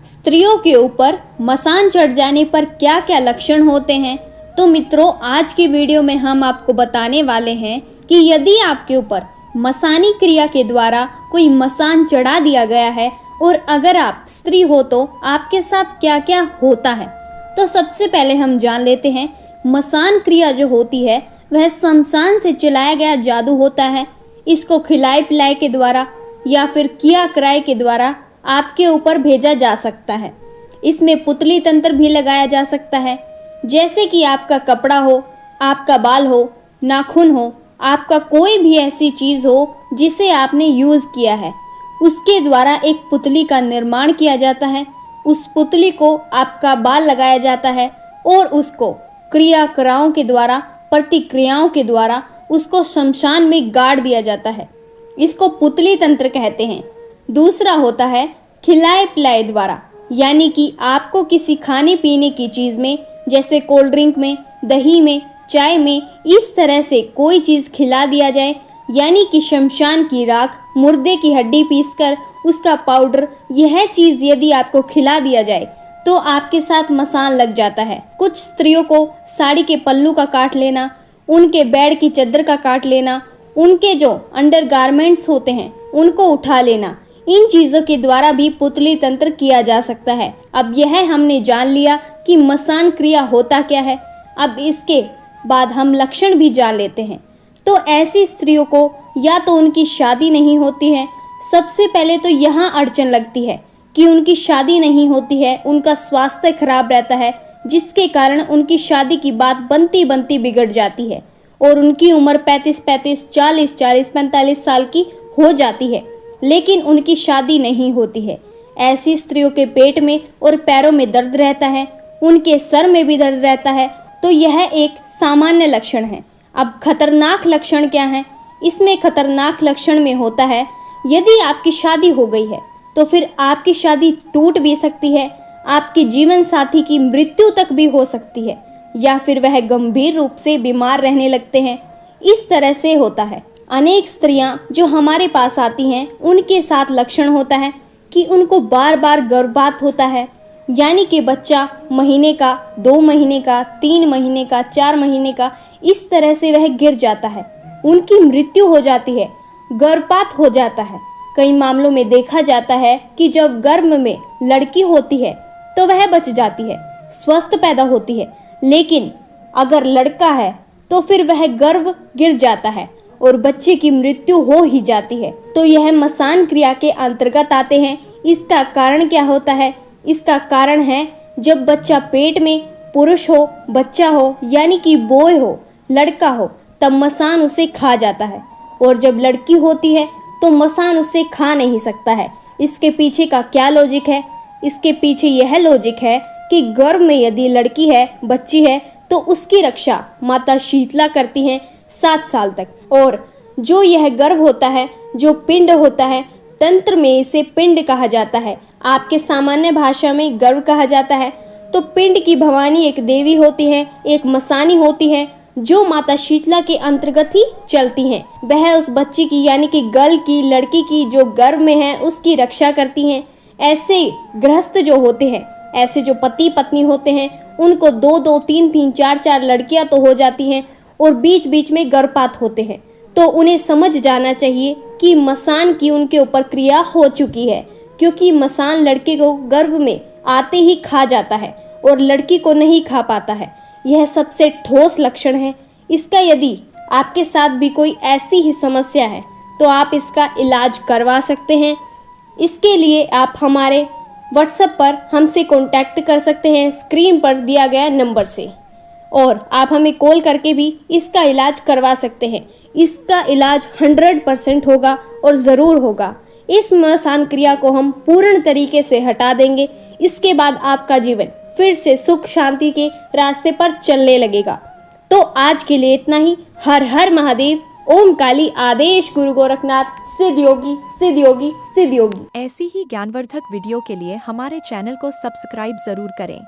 स्त्रियों के ऊपर मसान चढ़ जाने पर क्या क्या लक्षण होते हैं? तो मित्रों, आज की वीडियो में हम आपको बताने वाले हैं कि यदि आपके ऊपर मसानी क्रिया के द्वारा कोई मसान चढ़ा दिया गया है और अगर आप स्त्री हो तो आपके साथ क्या क्या होता है। तो सबसे पहले हम जान लेते हैं, मसान क्रिया जो होती है वह शमशान से चलाया गया जादू होता है। इसको खिलाए पिलाए के द्वारा या फिर किया कराए के द्वारा आपके ऊपर भेजा जा सकता है। इसमें पुतली तंत्र भी लगाया जा सकता है, जैसे कि आपका कपड़ा हो, आपका बाल हो, नाखून हो, आपका कोई भी ऐसी चीज़ हो जिसे आपने यूज़ किया है, उसके द्वारा एक पुतली का निर्माण किया जाता है। उस पुतली को आपका बाल लगाया जाता है और उसको क्रियाकराओं के द्वारा, प्रतिक्रियाओं के द्वारा उसको शमशान में गाड़ दिया जाता है। इसको पुतली तंत्र कहते हैं। दूसरा होता है खिलाए पिलाए द्वारा, यानी कि आपको किसी खाने पीने की चीज़ में, जैसे कोल्ड ड्रिंक में, दही में, चाय में, इस तरह से कोई चीज़ खिला दिया जाए, यानी कि शमशान की राख, मुर्दे की हड्डी पीसकर उसका पाउडर, यह चीज़ यदि आपको खिला दिया जाए तो आपके साथ मसान लग जाता है। कुछ स्त्रियों को साड़ी के पल्लू का काट लेना, उनके बेड की चादर का काट लेना, उनके जो अंडरगारमेंट्स होते हैं उनको उठा लेना, इन चीज़ों के द्वारा भी पुतली तंत्र किया जा सकता है। अब यह हमने जान लिया कि मसान क्रिया होता क्या है। अब इसके बाद हम लक्षण भी जान लेते हैं। तो ऐसी स्त्रियों को या तो उनकी शादी नहीं होती है, सबसे पहले तो यहाँ अड़चन लगती है कि उनकी शादी नहीं होती है, उनका स्वास्थ्य खराब रहता है, जिसके कारण उनकी शादी की बात बनती बनती बिगड़ जाती है और उनकी उम्र 35-35, 40-40, 45 साल की हो जाती है, लेकिन उनकी शादी नहीं होती है। ऐसी स्त्रियों के पेट में और पैरों में दर्द रहता है, उनके सर में भी दर्द रहता है। तो यह एक सामान्य लक्षण है। अब खतरनाक लक्षण क्या है? इसमें खतरनाक लक्षण में होता है, यदि आपकी शादी हो गई है तो फिर आपकी शादी टूट भी सकती है, आपके जीवन साथी की मृत्यु तक भी हो सकती है, या फिर वह गंभीर रूप से बीमार रहने लगते हैं। इस तरह से होता है। अनेक स्त्रियां जो हमारे पास आती हैं, उनके साथ लक्षण होता है कि उनको बार बार गर्भपात होता है, यानी कि बच्चा महीने का, 2 महीने का, 3 महीने का, 4 महीने का, इस तरह से वह गिर जाता है, उनकी मृत्यु हो जाती है, गर्भपात हो जाता है। कई मामलों में देखा जाता है कि जब गर्भ में लड़की होती है तो वह बच जाती है, स्वस्थ पैदा होती है, लेकिन अगर लड़का है तो फिर वह गर्भ गिर जाता है और बच्चे की मृत्यु हो ही जाती है। तो यह मसान क्रिया के अंतर्गत आते हैं। इसका कारण क्या होता है? इसका कारण है जब बच्चा पेट में, पुरुष हो, बच्चा हो, यानी कि बॉय हो, लड़का हो, तब मसान उसे खा जाता है, और जब लड़की होती है तो मसान उसे खा नहीं सकता है। इसके पीछे का क्या लॉजिक है? इसके पीछे यह लॉजिक है कि गर्भ में यदि लड़की है, बच्ची है, तो उसकी रक्षा माता शीतला करती हैं 7 साल तक। और जो यह गर्भ होता है, जो पिंड होता है, तंत्र में इसे पिंड कहा जाता है, आपके सामान्य भाषा में गर्भ कहा जाता है। तो पिंड की भवानी एक देवी होती है, एक मसानी होती है, जो माता शीतला के अंतर्गत ही चलती हैं। वह उस बच्ची की, यानी कि गर्ल की, लड़की की जो गर्भ में है, उसकी रक्षा करती हैं। ऐसे गृहस्थ जो होते हैं, ऐसे जो पति पत्नी होते हैं, उनको 2-2, 3-3, 4-4 लड़कियां तो हो जाती हैं और बीच बीच में गर्भपात होते हैं। तो उन्हें समझ जाना चाहिए कि मसान की उनके ऊपर क्रिया हो चुकी है, क्योंकि मसान लड़के को गर्भ में आते ही खा जाता है और लड़की को नहीं खा पाता है। यह सबसे ठोस लक्षण है। इसका यदि आपके साथ भी कोई ऐसी ही समस्या है तो आप इसका इलाज करवा सकते हैं। इसके लिए आप हमारे व्हाट्सएप पर हमसे कांटेक्ट कर सकते हैं, स्क्रीन पर दिया गया नंबर से, और आप हमें कॉल करके भी इसका इलाज करवा सकते हैं। इसका इलाज 100% होगा और ज़रूर होगा। इस मसान क्रिया को हम पूर्ण तरीके से हटा देंगे। इसके बाद आपका जीवन फिर से सुख शांति के रास्ते पर चलने लगेगा। तो आज के लिए इतना ही। हर हर महादेव। ओम काली आदेश गुरु गोरखनाथ। सिद्ध योगी, सिद्ध योगी, सिद्ध योगी। ऐसी ही ज्ञानवर्धक वीडियो के लिए हमारे चैनल को सब्सक्राइब जरूर करें।